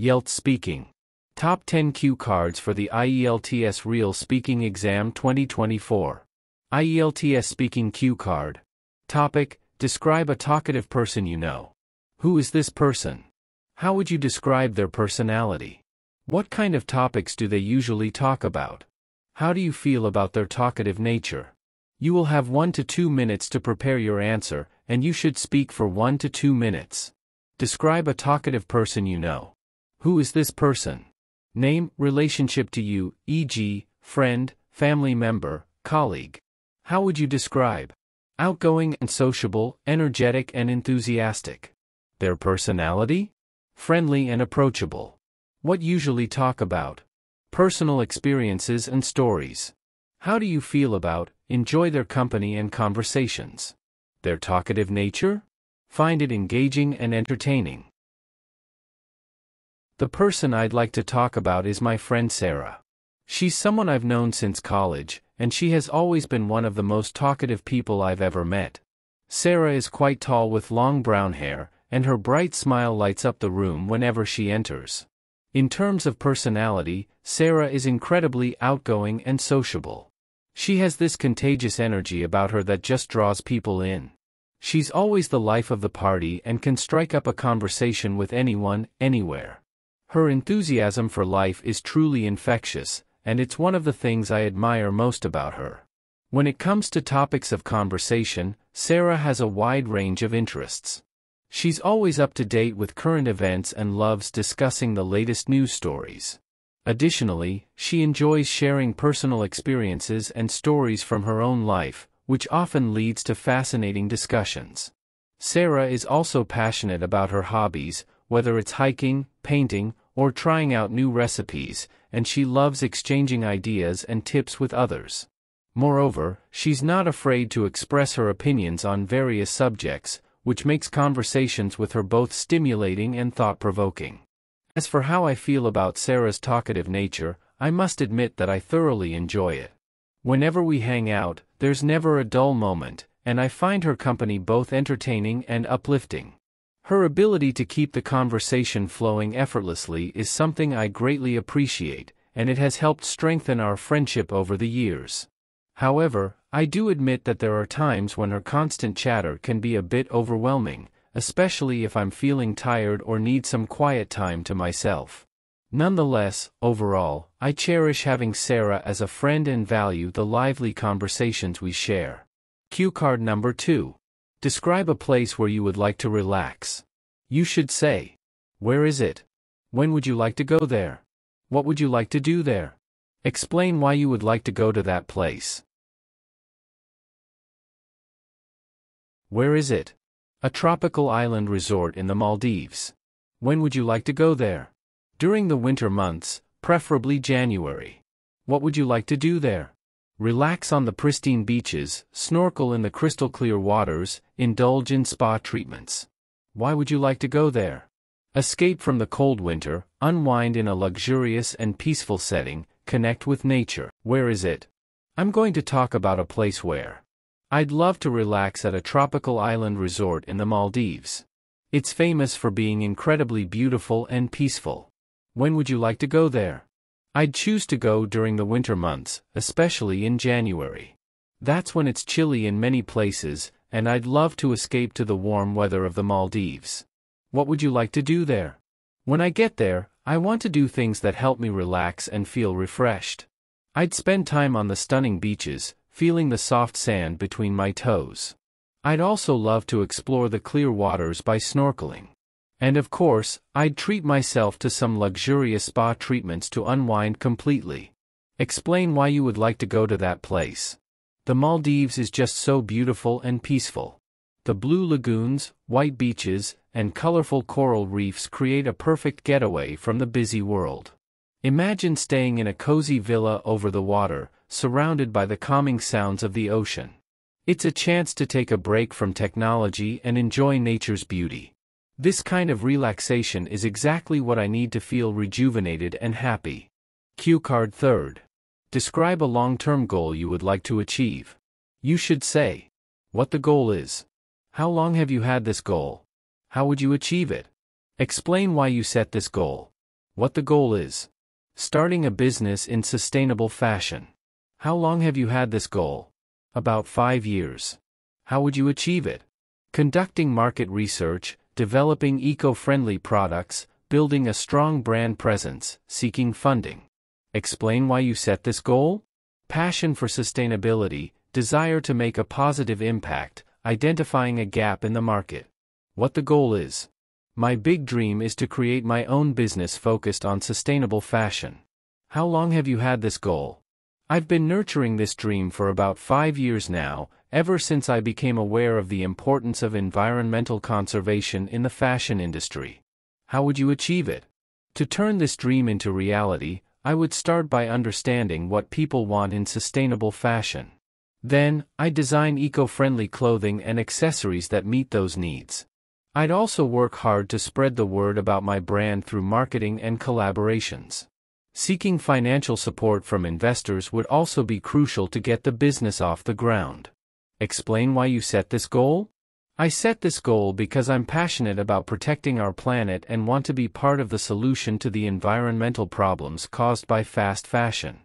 IELTS Speaking. Top 10 Cue Cards for the IELTS Real Speaking Exam 2024. IELTS Speaking Cue Card. Topic: Describe a talkative person you know. Who is this person? How would you describe their personality? What kind of topics do they usually talk about? How do you feel about their talkative nature? You will have 1 to 2 minutes to prepare your answer, and you should speak for 1 to 2 minutes. Describe a talkative person you know. Who is this person? Name, relationship to you, e.g., friend, family member, colleague. How would you describe? Outgoing and sociable, energetic and enthusiastic. Their personality? Friendly and approachable. What usually talk about? Personal experiences and stories. How do you feel about, enjoy their company and conversations? Their talkative nature? Find it engaging and entertaining. The person I'd like to talk about is my friend Sarah. She's someone I've known since college, and she has always been one of the most talkative people I've ever met. Sarah is quite tall with long brown hair, and her bright smile lights up the room whenever she enters. In terms of personality, Sarah is incredibly outgoing and sociable. She has this contagious energy about her that just draws people in. She's always the life of the party and can strike up a conversation with anyone, anywhere. Her enthusiasm for life is truly infectious, and it's one of the things I admire most about her. When it comes to topics of conversation, Sarah has a wide range of interests. She's always up to date with current events and loves discussing the latest news stories. Additionally, she enjoys sharing personal experiences and stories from her own life, which often leads to fascinating discussions. Sarah is also passionate about her hobbies, whether it's hiking, painting, or trying out new recipes, and she loves exchanging ideas and tips with others. Moreover, she's not afraid to express her opinions on various subjects, which makes conversations with her both stimulating and thought-provoking. As for how I feel about Sarah's talkative nature, I must admit that I thoroughly enjoy it. Whenever we hang out, there's never a dull moment, and I find her company both entertaining and uplifting. Her ability to keep the conversation flowing effortlessly is something I greatly appreciate, and it has helped strengthen our friendship over the years. However, I do admit that there are times when her constant chatter can be a bit overwhelming, especially if I'm feeling tired or need some quiet time to myself. Nonetheless, overall, I cherish having Sarah as a friend and value the lively conversations we share. Cue card number 2. Describe a place where you would like to relax. You should say, where is it? When would you like to go there? What would you like to do there? Explain why you would like to go to that place. Where is it? A tropical island resort in the Maldives. When would you like to go there? During the winter months, preferably January. What would you like to do there? Relax on the pristine beaches, snorkel in the crystal clear waters, indulge in spa treatments. Why would you like to go there? Escape from the cold winter, unwind in a luxurious and peaceful setting, connect with nature. Where is it? I'm going to talk about a place where I'd love to relax at a tropical island resort in the Maldives. It's famous for being incredibly beautiful and peaceful. When would you like to go there? I'd choose to go during the winter months, especially in January. That's when it's chilly in many places, and I'd love to escape to the warm weather of the Maldives. What would you like to do there? When I get there, I want to do things that help me relax and feel refreshed. I'd spend time on the stunning beaches, feeling the soft sand between my toes. I'd also love to explore the clear waters by snorkeling. And of course, I'd treat myself to some luxurious spa treatments to unwind completely. Explain why you would like to go to that place. The Maldives is just so beautiful and peaceful. The blue lagoons, white beaches, and colorful coral reefs create a perfect getaway from the busy world. Imagine staying in a cozy villa over the water, surrounded by the calming sounds of the ocean. It's a chance to take a break from technology and enjoy nature's beauty. This kind of relaxation is exactly what I need to feel rejuvenated and happy. Cue card 3. Describe a long-term goal you would like to achieve. You should say what the goal is. How long have you had this goal? How would you achieve it? Explain why you set this goal. What the goal is. Starting a business in sustainable fashion. How long have you had this goal? About 5 years. How would you achieve it? Conducting market research, developing eco-friendly products, building a strong brand presence, seeking funding. Explain why you set this goal. Passion for sustainability, desire to make a positive impact, identifying a gap in the market. What the goal is. My big dream is to create my own business focused on sustainable fashion. How long have you had this goal? I've been nurturing this dream for about 5 years now, ever since I became aware of the importance of environmental conservation in the fashion industry. How would you achieve it? To turn this dream into reality, I would start by understanding what people want in sustainable fashion. Then, I'd design eco-friendly clothing and accessories that meet those needs. I'd also work hard to spread the word about my brand through marketing and collaborations. Seeking financial support from investors would also be crucial to get the business off the ground. Explain why you set this goal? I set this goal because I'm passionate about protecting our planet and want to be part of the solution to the environmental problems caused by fast fashion.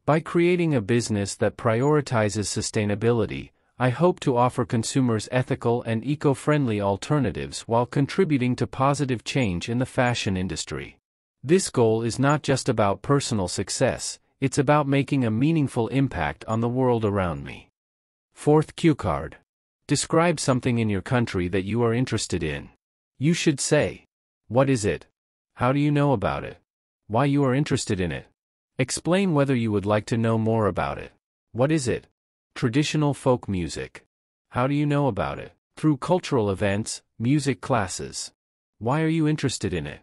By creating a business that prioritizes sustainability, I hope to offer consumers ethical and eco-friendly alternatives while contributing to positive change in the fashion industry. This goal is not just about personal success, it's about making a meaningful impact on the world around me. Fourth cue card. Describe something in your country that you are interested in. You should say, what is it? How do you know about it? Why you are interested in it? Explain whether you would like to know more about it. What is it? Traditional folk music. How do you know about it? Through cultural events, music classes. Why are you interested in it?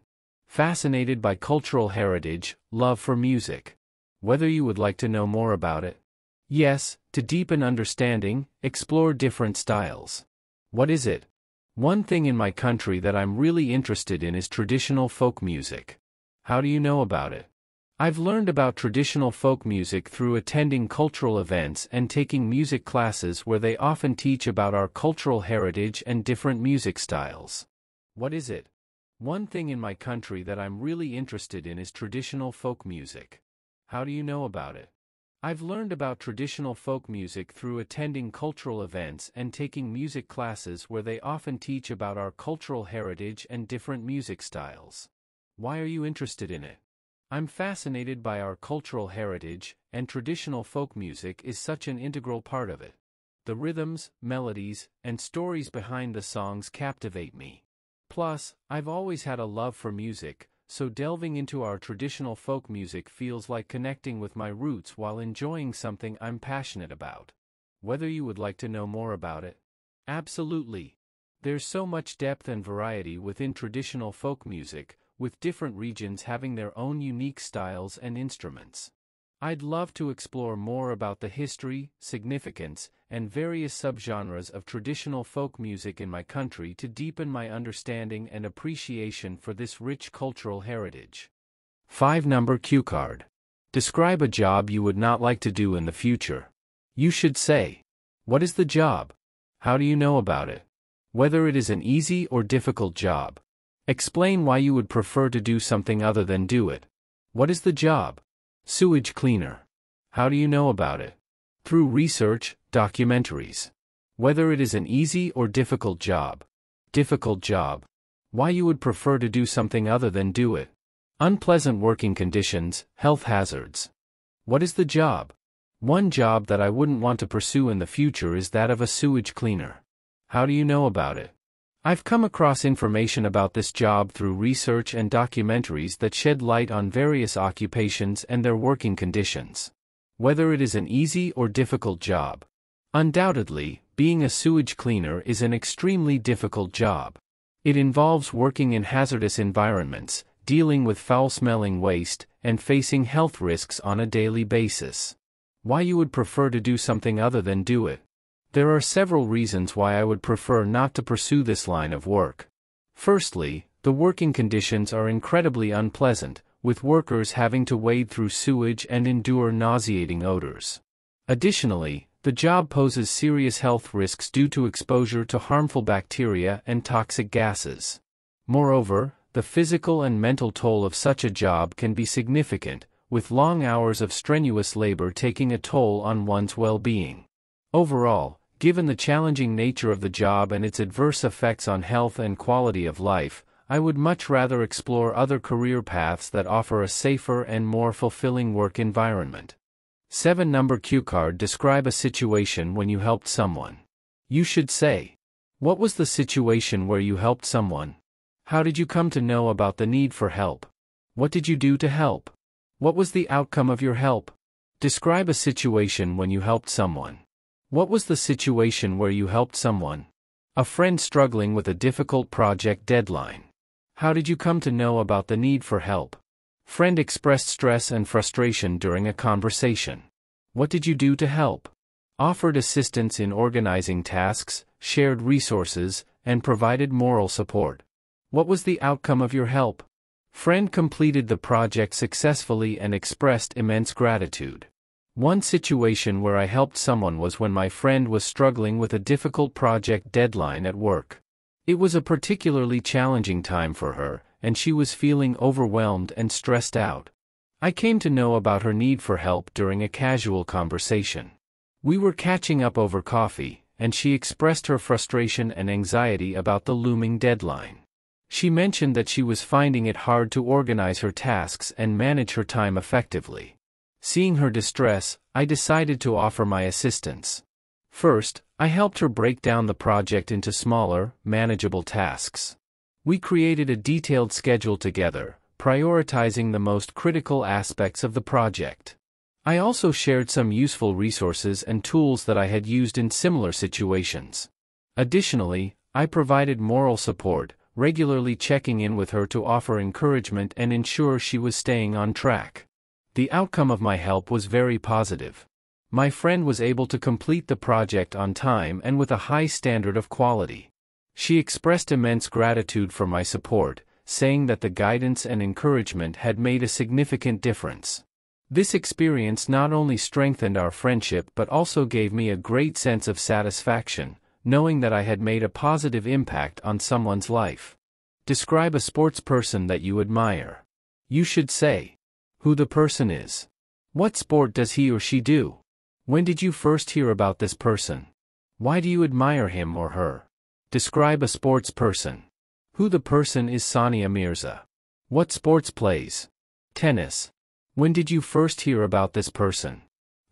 Fascinated by cultural heritage, love for music. Whether you would like to know more about it? Yes, to deepen understanding, explore different styles. What is it? One thing in my country that I'm really interested in is traditional folk music. How do you know about it? I've learned about traditional folk music through attending cultural events and taking music classes where they often teach about our cultural heritage and different music styles. What is it? One thing in my country that I'm really interested in is traditional folk music. How do you know about it? I've learned about traditional folk music through attending cultural events and taking music classes where they often teach about our cultural heritage and different music styles. Why are you interested in it? I'm fascinated by our cultural heritage, and traditional folk music is such an integral part of it. The rhythms, melodies, and stories behind the songs captivate me. Plus, I've always had a love for music, so delving into our traditional folk music feels like connecting with my roots while enjoying something I'm passionate about. Whether you would like to know more about it? Absolutely. There's so much depth and variety within traditional folk music, with different regions having their own unique styles and instruments. I'd love to explore more about the history, significance, and various subgenres of traditional folk music in my country to deepen my understanding and appreciation for this rich cultural heritage. 5-number cue card. Describe a job you would not like to do in the future. You should say, what is the job? How do you know about it? Whether it is an easy or difficult job. Explain why you would prefer to do something other than do it. What is the job? Sewage cleaner. How do you know about it? Through research, documentaries. Whether it is an easy or difficult job. Difficult job. Why you would prefer to do something other than do it. Unpleasant working conditions, health hazards. What is the job? One job that I wouldn't want to pursue in the future is that of a sewage cleaner. How do you know about it? I've come across information about this job through research and documentaries that shed light on various occupations and their working conditions. Whether it is an easy or difficult job. Undoubtedly, being a sewage cleaner is an extremely difficult job. It involves working in hazardous environments, dealing with foul-smelling waste, and facing health risks on a daily basis. Why you would prefer to do something other than do it? There are several reasons why I would prefer not to pursue this line of work. Firstly, the working conditions are incredibly unpleasant, with workers having to wade through sewage and endure nauseating odors. Additionally, the job poses serious health risks due to exposure to harmful bacteria and toxic gases. Moreover, the physical and mental toll of such a job can be significant, with long hours of strenuous labor taking a toll on one's well-being. Overall, given the challenging nature of the job and its adverse effects on health and quality of life, I would much rather explore other career paths that offer a safer and more fulfilling work environment. 7-Number cue card. Describe a situation when you helped someone. You should say, what was the situation where you helped someone? How did you come to know about the need for help? What did you do to help? What was the outcome of your help? Describe a situation when you helped someone. What was the situation where you helped someone? A friend struggling with a difficult project deadline. How did you come to know about the need for help? Friend expressed stress and frustration during a conversation. What did you do to help? Offered assistance in organizing tasks, shared resources, and provided moral support. What was the outcome of your help? Friend completed the project successfully and expressed immense gratitude. One situation where I helped someone was when my friend was struggling with a difficult project deadline at work. It was a particularly challenging time for her, and she was feeling overwhelmed and stressed out. I came to know about her need for help during a casual conversation. We were catching up over coffee, and she expressed her frustration and anxiety about the looming deadline. She mentioned that she was finding it hard to organize her tasks and manage her time effectively. Seeing her distress, I decided to offer my assistance. First, I helped her break down the project into smaller, manageable tasks. We created a detailed schedule together, prioritizing the most critical aspects of the project. I also shared some useful resources and tools that I had used in similar situations. Additionally, I provided moral support, regularly checking in with her to offer encouragement and ensure she was staying on track. The outcome of my help was very positive. My friend was able to complete the project on time and with a high standard of quality. She expressed immense gratitude for my support, saying that the guidance and encouragement had made a significant difference. This experience not only strengthened our friendship but also gave me a great sense of satisfaction, knowing that I had made a positive impact on someone's life. Describe a sports person that you admire. You should say who the person is. What sport does he or she do? When did you first hear about this person? Why do you admire him or her? Describe a sports person. Who the person is. Sania Mirza. What sports plays? Tennis. When did you first hear about this person?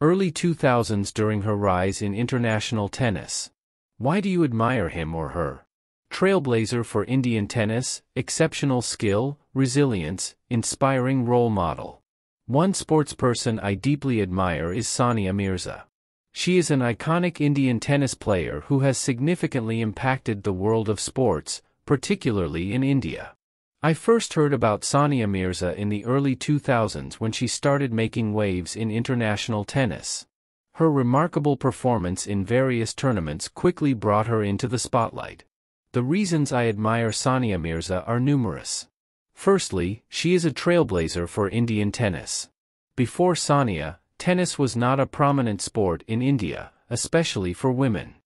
Early 2000s during her rise in international tennis. Why do you admire him or her? Trailblazer for Indian tennis, exceptional skill, resilience, inspiring role model. One sportsperson I deeply admire is Sania Mirza. She is an iconic Indian tennis player who has significantly impacted the world of sports, particularly in India. I first heard about Sania Mirza in the early 2000s when she started making waves in international tennis. Her remarkable performance in various tournaments quickly brought her into the spotlight. The reasons I admire Sania Mirza are numerous. Firstly, she is a trailblazer for Indian tennis. Before Sania, tennis was not a prominent sport in India, especially for women.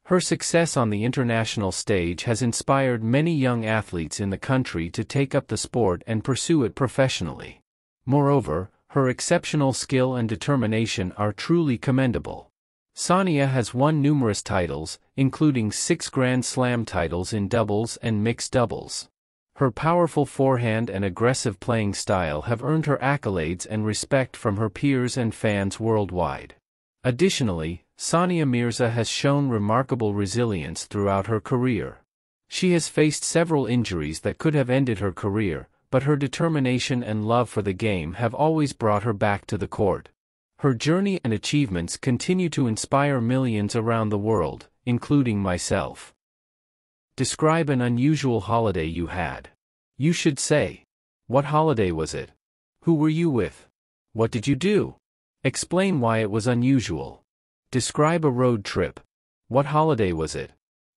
Her success on the international stage has inspired many young athletes in the country to take up the sport and pursue it professionally. Moreover, her exceptional skill and determination are truly commendable. Sania has won numerous titles, including 6 Grand Slam titles in doubles and mixed doubles. Her powerful forehand and aggressive playing style have earned her accolades and respect from her peers and fans worldwide. Additionally, Sania Mirza has shown remarkable resilience throughout her career. She has faced several injuries that could have ended her career, but her determination and love for the game have always brought her back to the court. Her journey and achievements continue to inspire millions around the world, including myself. Describe an unusual holiday you had. You should say, what holiday was it? Who were you with? What did you do? Explain why it was unusual. Describe a road trip. What holiday was it?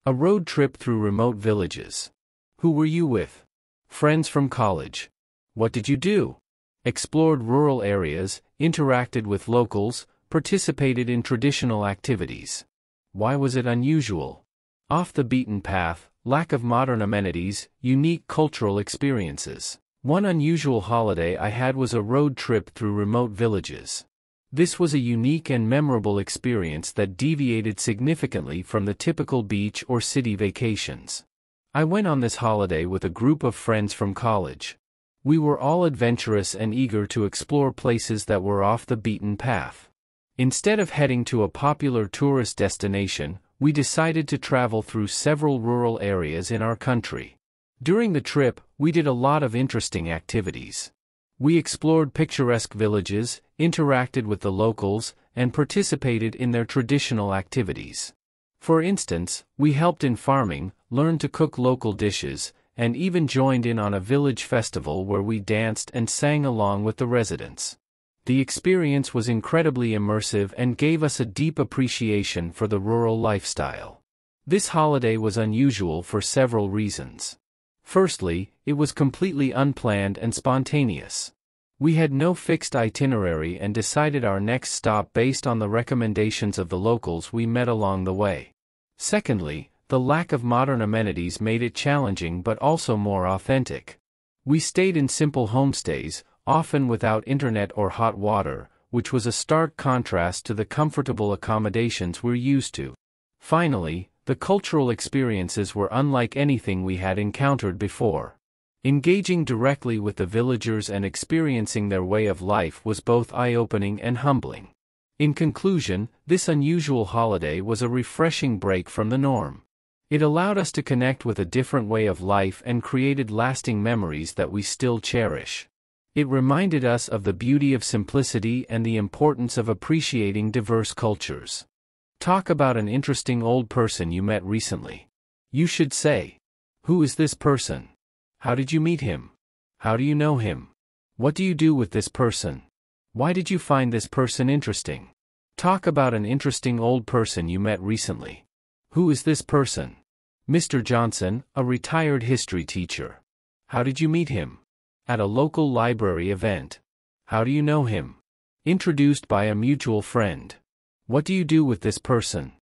A road trip through remote villages. Who were you with? Friends from college. What did you do? Explored rural areas, interacted with locals, participated in traditional activities. Why was it unusual? Off the beaten path, lack of modern amenities, unique cultural experiences. One unusual holiday I had was a road trip through remote villages. This was a unique and memorable experience that deviated significantly from the typical beach or city vacations. I went on this holiday with a group of friends from college. We were all adventurous and eager to explore places that were off the beaten path. Instead of heading to a popular tourist destination, we decided to travel through several rural areas in our country. During the trip, we did a lot of interesting activities. We explored picturesque villages, interacted with the locals, and participated in their traditional activities. For instance, we helped in farming, learned to cook local dishes, and even joined in on a village festival where we danced and sang along with the residents. The experience was incredibly immersive and gave us a deep appreciation for the rural lifestyle. This holiday was unusual for several reasons. Firstly, it was completely unplanned and spontaneous. We had no fixed itinerary and decided our next stop based on the recommendations of the locals we met along the way. Secondly, the lack of modern amenities made it challenging but also more authentic. We stayed in simple homestays, often without internet or hot water, which was a stark contrast to the comfortable accommodations we're used to. Finally, the cultural experiences were unlike anything we had encountered before. Engaging directly with the villagers and experiencing their way of life was both eye-opening and humbling. In conclusion, this unusual holiday was a refreshing break from the norm. It allowed us to connect with a different way of life and created lasting memories that we still cherish. It reminded us of the beauty of simplicity and the importance of appreciating diverse cultures. Talk about an interesting old person you met recently. You should say, "Who is this person? How did you meet him? How do you know him? What do you do with this person? Why did you find this person interesting?" Talk about an interesting old person you met recently. Who is this person? Mr. Johnson, a retired history teacher. How did you meet him? At a local library event. How do you know him? Introduced by a mutual friend. What do you do with this person?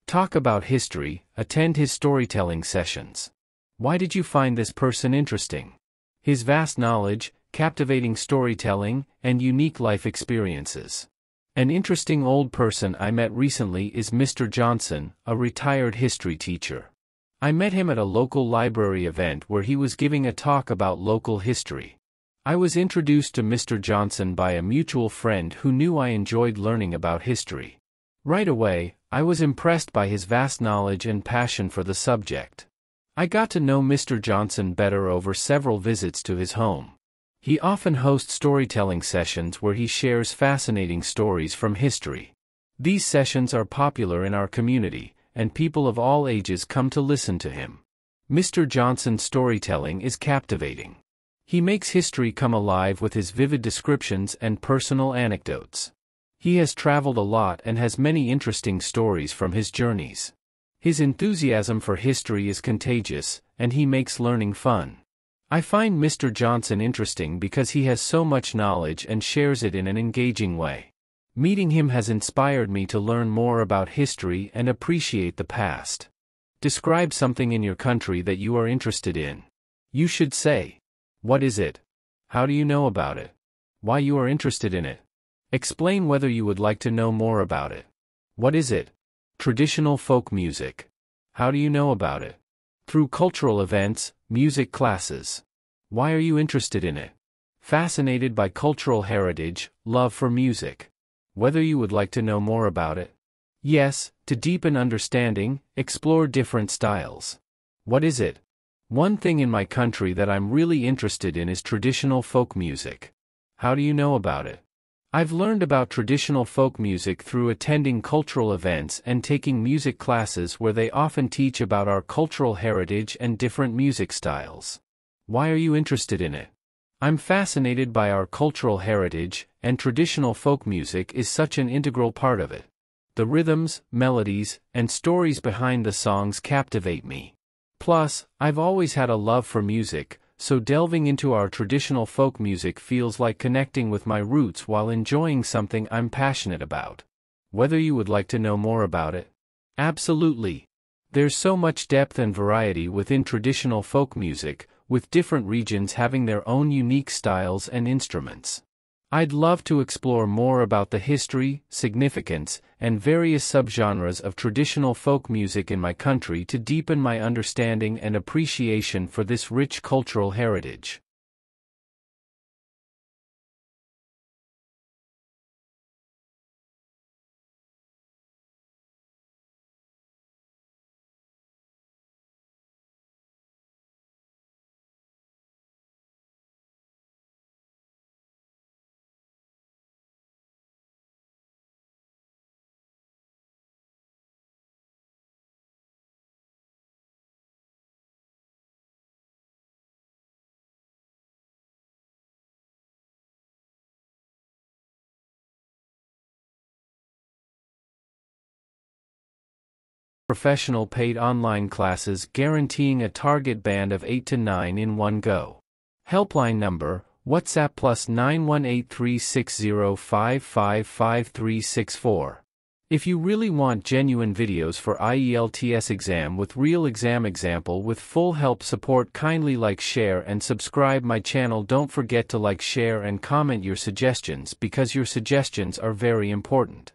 Talk about history, attend his storytelling sessions. Why did you find this person interesting? His vast knowledge, captivating storytelling, and unique life experiences. An interesting old person I met recently is Mr. Johnson, a retired history teacher. I met him at a local library event where he was giving a talk about local history. I was introduced to Mr. Johnson by a mutual friend who knew I enjoyed learning about history. Right away, I was impressed by his vast knowledge and passion for the subject. I got to know Mr. Johnson better over several visits to his home. He often hosts storytelling sessions where he shares fascinating stories from history. These sessions are popular in our community, and people of all ages come to listen to him. Mr. Johnson's storytelling is captivating. He makes history come alive with his vivid descriptions and personal anecdotes. He has traveled a lot and has many interesting stories from his journeys. His enthusiasm for history is contagious, and he makes learning fun. I find Mr. Johnson interesting because he has so much knowledge and shares it in an engaging way. Meeting him has inspired me to learn more about history and appreciate the past. Describe something in your country that you are interested in. You should say, "What is it? How do you know about it? Why you are interested in it? Explain whether you would like to know more about it. What is it? Traditional folk music. How do you know about it? Through cultural events, music classes. Why are you interested in it? Fascinated by cultural heritage, love for music. Whether you would like to know more about it. Yes, to deepen understanding, explore different styles. What is it? One thing in my country that I'm really interested in is traditional folk music. How do you know about it? I've learned about traditional folk music through attending cultural events and taking music classes where they often teach about our cultural heritage and different music styles. Why are you interested in it? I'm fascinated by our cultural heritage, and traditional folk music is such an integral part of it. The rhythms, melodies, and stories behind the songs captivate me. Plus, I've always had a love for music, so delving into our traditional folk music feels like connecting with my roots while enjoying something I'm passionate about. Whether you would like to know more about it? Absolutely. There's so much depth and variety within traditional folk music, with different regions having their own unique styles and instruments. I'd love to explore more about the history, significance, and various subgenres of traditional folk music in my country to deepen my understanding and appreciation for this rich cultural heritage. Professional paid online classes guaranteeing a target band of 8 to 9 in one go. Helpline number, WhatsApp +9183605555364. If you really want genuine videos for IELTS exam with real exam example with full help support, kindly like, share and subscribe my channel. Don't forget to like, share and comment your suggestions because your suggestions are very important.